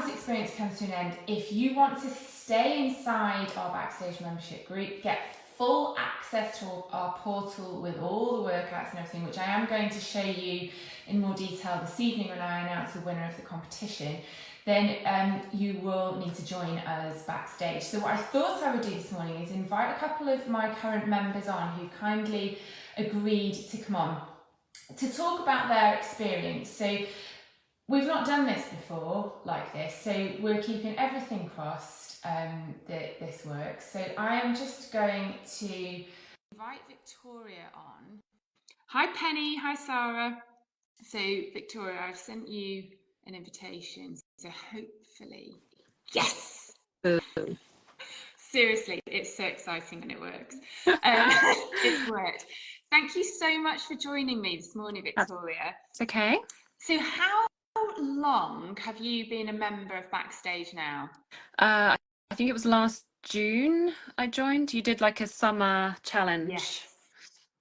as this experience comes to an end, if you want to stay inside our Backstage membership group, get full access to our portal with all the workouts and everything, which I am going to show you in more detail this evening when I announce the winner of the competition, then you will need to join us backstage. So what I thought I would do this morning is invite a couple of my current members on who kindly agreed to come on to talk about their experience. So we've not done this before like this, so we're keeping everything crossed that this works. So I am just going to invite Victoria on. Hi Penny, hi Sarah. So Victoria, I've sent you an invitation, so hopefully, yes! Seriously, it's so exciting when it works. It's worked. Thank you so much for joining me this morning, Victoria. It's okay. So how long have you been a member of Backstage now? I think it was last June I joined. You did like a summer challenge. Yes.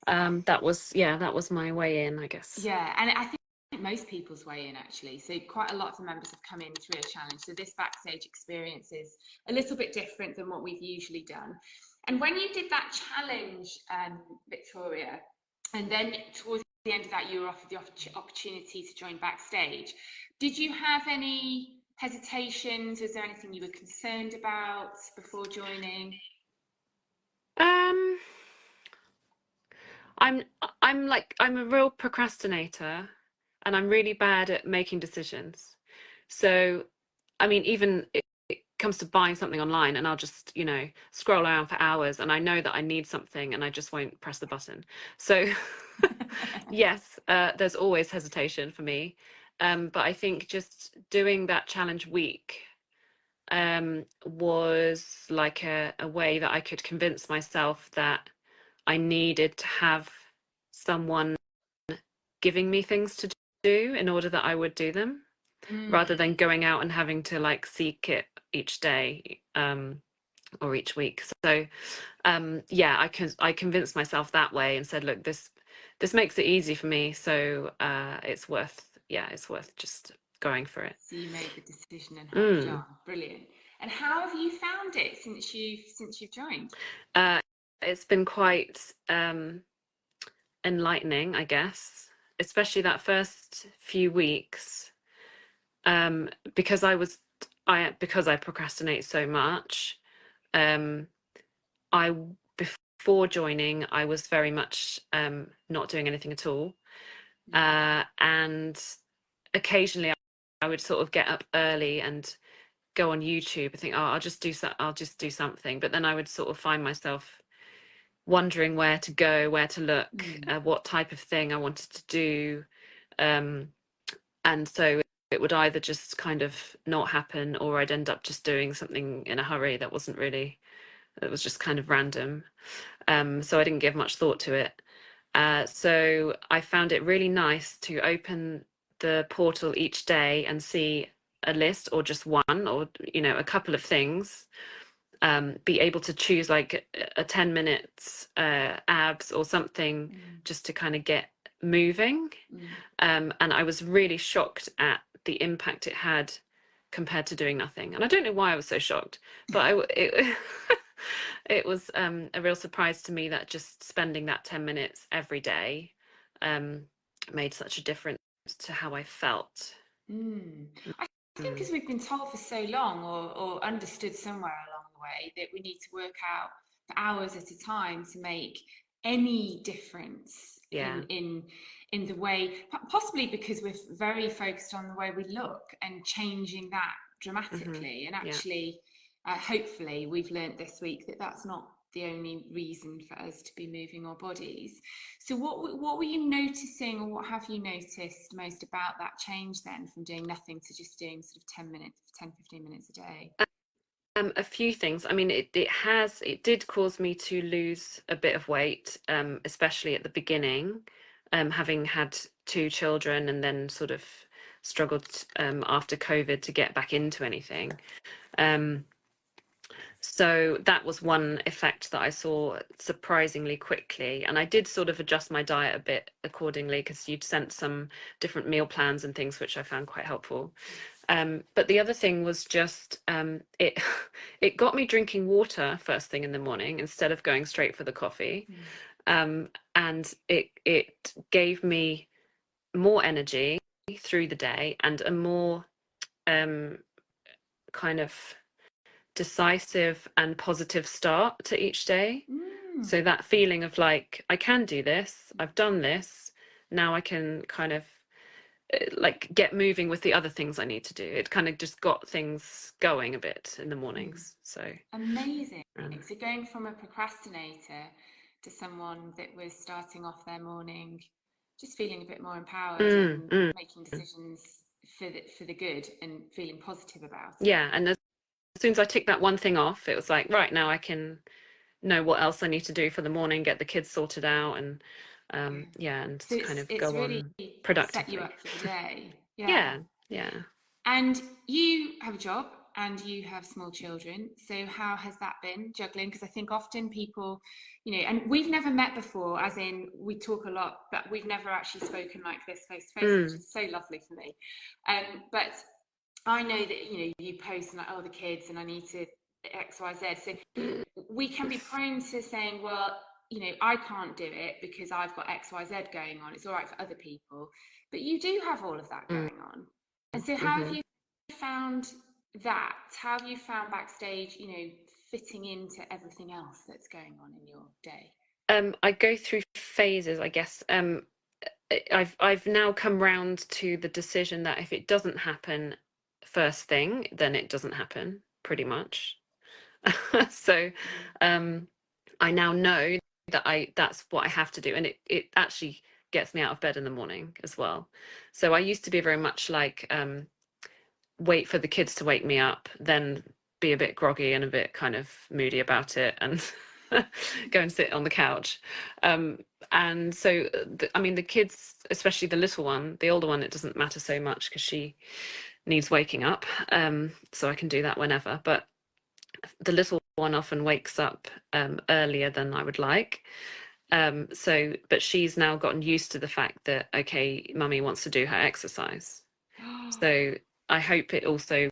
That was my way in, I guess. Yeah, and I think most people's way in actually. So quite a lot of the members have come in through a challenge. So this Backstage experience is a little bit different than what we've usually done. And when you did that challenge, Victoria, and then towards the end of that you were offered the opportunity to join Backstage, did you have any hesitations? Was there anything you were concerned about before joining? I'm a real procrastinator, and I'm really bad at making decisions. So, I mean, even it comes to buying something online, and I'll just, scroll around for hours, and I know that I need something, and I just won't press the button. So, yes, there's always hesitation for me. But I think just doing that challenge week was like a way that I could convince myself that I needed to have someone giving me things to do in order that I would do them, rather than going out and having to like seek it each day or each week. So I convinced myself that way and said, look, this makes it easy for me, so it's worth just going for it. So you made the decision and helped on. Brilliant. And how have you found it since you've joined? It's been quite enlightening, I guess, especially that first few weeks, because I procrastinate so much. Before joining, I was very much not doing anything at all, and occasionally I would sort of get up early and go on YouTube and think, oh, I'll just do something, but then I would sort of find myself wondering where to go, where to look, what type of thing I wanted to do, and so it would either just kind of not happen, or I'd end up just doing something in a hurry that wasn't really, it was just kind of random. So I didn't give much thought to it. So I found it really nice to open the portal each day and see a list, or just one, or a couple of things, be able to choose like a 10 minutes abs or something, just to kind of get moving. And I was really shocked at the impact it had compared to doing nothing. And I don't know why I was so shocked, but it was a real surprise to me that just spending that 10 minutes every day made such a difference to how I felt. I think because we've been told for so long, or understood somewhere along the way, that we need to work out for hours at a time to make any difference in the way, possibly because we're very focused on the way we look and changing that dramatically. And actually, hopefully we've learned this week that that's not the only reason for us to be moving our bodies. So what were you noticing, or what have you noticed most about that change then, from doing nothing to just doing sort of 10-15 minutes a day? A few things. I mean, it did cause me to lose a bit of weight, especially at the beginning, having had 2 children and then sort of struggled after COVID to get back into anything. So that was one effect that I saw surprisingly quickly. And I did sort of adjust my diet a bit accordingly, because you'd sent some different meal plans and things, which I found quite helpful. But the other thing was just it it got me drinking water first thing in the morning instead of going straight for the coffee. And it gave me more energy through the day and a more kind of decisive and positive start to each day. So that feeling of like, I can do this, I've done this, now I can kind of like get moving with the other things I need to do. It kind of just got things going a bit in the mornings. So amazing. So going from a procrastinator to someone that was starting off their morning just feeling a bit more empowered and making decisions for the good and feeling positive about it. Yeah, and as soon as I ticked that one thing off, it was like, right, now I can know what else I need to do for the morning, get the kids sorted out, and and so kind of it's go really on productively. set you up for the day. Yeah. And you have a job and you have small children. So how has that been juggling? Because I think often people, and we've never met before, as in we talk a lot, but we've never actually spoken like this face to face, which is so lovely for me. But I know that, you post and like, oh, the kids and I need to X, Y, Z. So we can be prone to saying, well, I can't do it because I've got X, Y, Z going on. It's all right for other people. But you do have all of that going on. And so how have you found that? How have you found backstage, fitting into everything else that's going on in your day? I go through phases, I guess. I've now come round to the decision that if it doesn't happen first thing, then it doesn't happen, pretty much. So I now know that that's what I have to do, and it actually gets me out of bed in the morning as well. So I used to be very much like wait for the kids to wake me up, then be a bit groggy and a bit kind of moody about it, and go and sit on the couch. And so, the kids, especially the little one, the older one, it doesn't matter so much because she needs waking up. So I can do that whenever. But the little one often wakes up earlier than I would like. But she's now gotten used to the fact that, okay, mummy wants to do her exercise. So I hope it also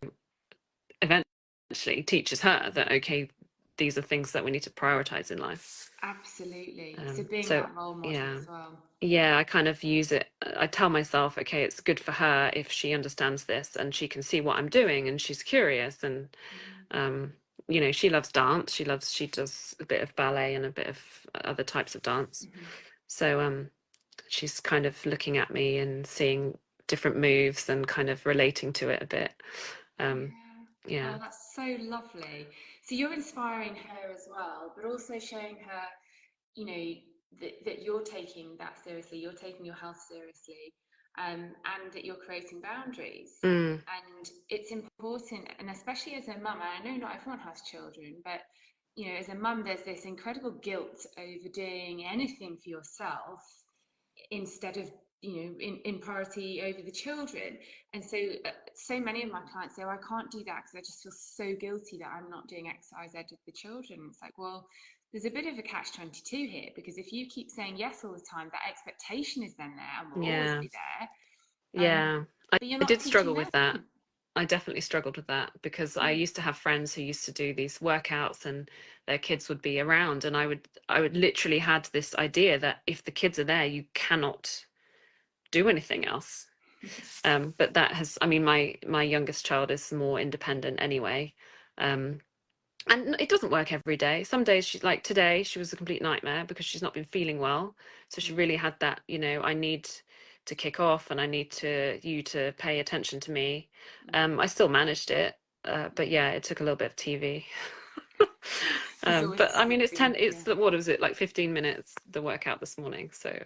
eventually teaches her that, okay, these are things that we need to prioritize in life. Absolutely. So being that role model as well. Yeah, I kind of use it. I tell myself, okay, it's good for her if she understands this and she can see what I'm doing and she's curious. And, she loves dance. She does a bit of ballet and a bit of other types of dance. So she's kind of looking at me and seeing different moves and kind of relating to it a bit. Yeah. Oh, that's so lovely. So you're inspiring her as well, but also showing her, that you're taking that seriously, you're taking your health seriously, and that you're creating boundaries. And it's important, and especially as a mum, and I know not everyone has children, but as a mum, there's this incredible guilt over doing anything for yourself instead of in priority over the children. And so many of my clients say, oh, I can't do that because I just feel so guilty that I'm not doing X, Y, Z with the children. It's like, well, there's a bit of a catch-22 here, because if you keep saying yes all the time, that expectation is then there and will always be there. I did struggle with that. I definitely struggled with that because I used to have friends who used to do these workouts and their kids would be around, and I would literally had this idea that if the kids are there, you cannot do anything else. But that has, my youngest child is more independent anyway. And it doesn't work every day. Some days she's like, today she was a complete nightmare because she's not been feeling well. So she really had that, I need to kick off and I need you to pay attention to me. I still managed it. But yeah, it took a little bit of TV. But what was it, like 15 minutes, the workout this morning. So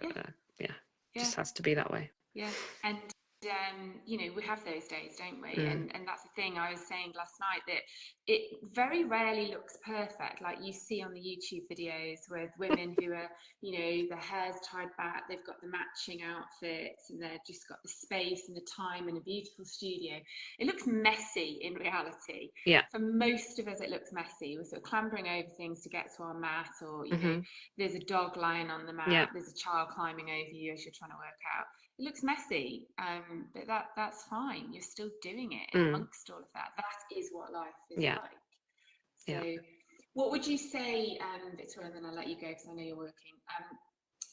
just has to be that way. Yeah. And we have those days, don't we? And that's the thing I was saying last night, that it very rarely looks perfect, like you see on the YouTube videos with women who are, their hair's tied back, they've got the matching outfits, and they've just got the space and the time and a beautiful studio. It looks messy in reality. Yeah. For most of us, it looks messy. We're sort of clambering over things to get to our mat, or there's a dog lying on the mat, there's a child climbing over you as you're trying to work out. it looks messy, but that's fine. You're still doing it. And Mm. amongst all of that, that is what life is Yeah. like. So Yeah. what would you say, Victoria, and then I'll let you go because I know you're working.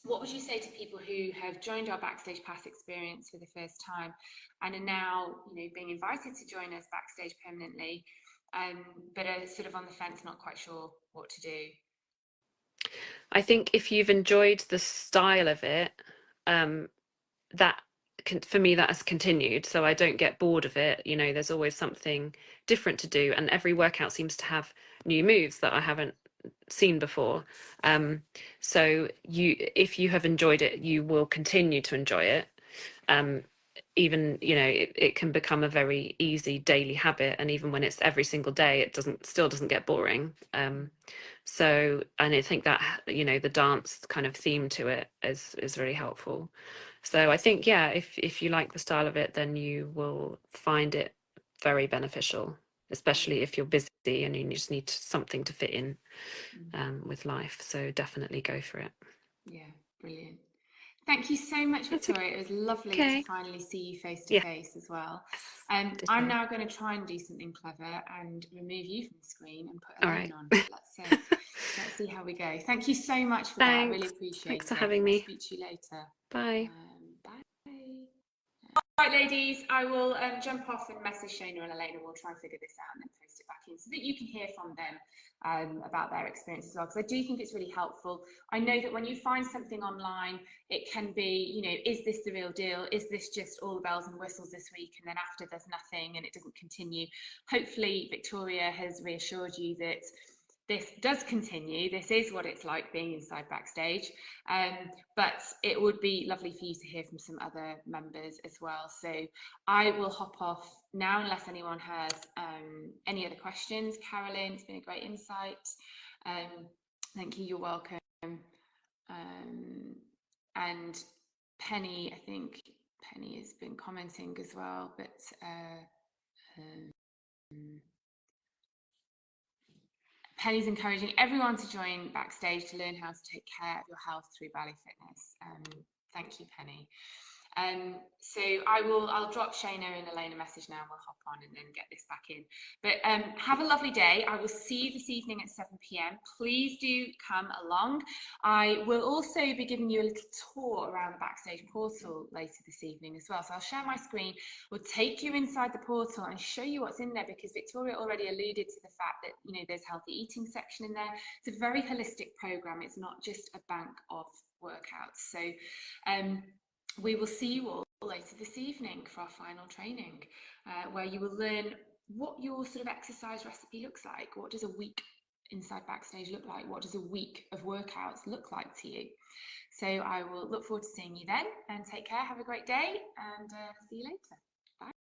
What would you say to people who have joined our Backstage Pass experience for the first time and are now, being invited to join us backstage permanently, but are sort of on the fence, not quite sure what to do? I think if you've enjoyed the style of it, that for me that has continued, so I don't get bored of it. There's always something different to do, and every workout seems to have new moves that I haven't seen before. So if you have enjoyed it, you will continue to enjoy it. Even it can become a very easy daily habit, and even when it's every single day, it still doesn't get boring. So, and I think that the dance kind of theme to it is really helpful. So I think, yeah, if you like the style of it, then you will find it very beneficial, especially if you're busy and you just need something to fit in with life. So definitely go for it. Yeah, brilliant. Thank you so much, Victoria. It was lovely to finally see you face to face as well. I'm now going to try and do something clever and remove you from the screen and put Elaine on. Let's see how we go. Thank you so much for that. I really appreciate it. Thanks for having me. I'll speak to you later. Bye. Bye. Right, ladies, I will jump off and message Shona and Elaine, and we'll try and figure this out and then post it back in so that you can hear from them about their experience as well, because I do think it's really helpful. I know that when you find something online, it can be, is this the real deal? Is this just all the bells and whistles this week, and then after there's nothing and it doesn't continue? Hopefully Victoria has reassured you that this does continue. This is what it's like being inside backstage, but it would be lovely for you to hear from some other members as well. So I will hop off now unless anyone has any other questions. Carolyn, it's been a great insight. Thank you, you're welcome. And Penny, I think Penny has been commenting as well, but Penny's encouraging everyone to join Backstage to learn how to take care of your health through ballet fitness. Thank you, Penny. So I'll drop Shana and Elaine a message now, and we'll hop on and then get this back in. But have a lovely day. I will see you this evening at 7 p.m. Please do come along. I will also be giving you a little tour around the Backstage portal later this evening as well. So I'll share my screen, we'll take you inside the portal and show you what's in there, because Victoria already alluded to the fact that there's a healthy eating section in there. It's a very holistic program. It's not just a bank of workouts. So we will see you all later this evening for our final training, where you will learn what your sort of exercise recipe looks like. What does a week inside Backstage look like? What does a week of workouts look like to you? So I will look forward to seeing you then, and take care. Have a great day, and see you later. Bye.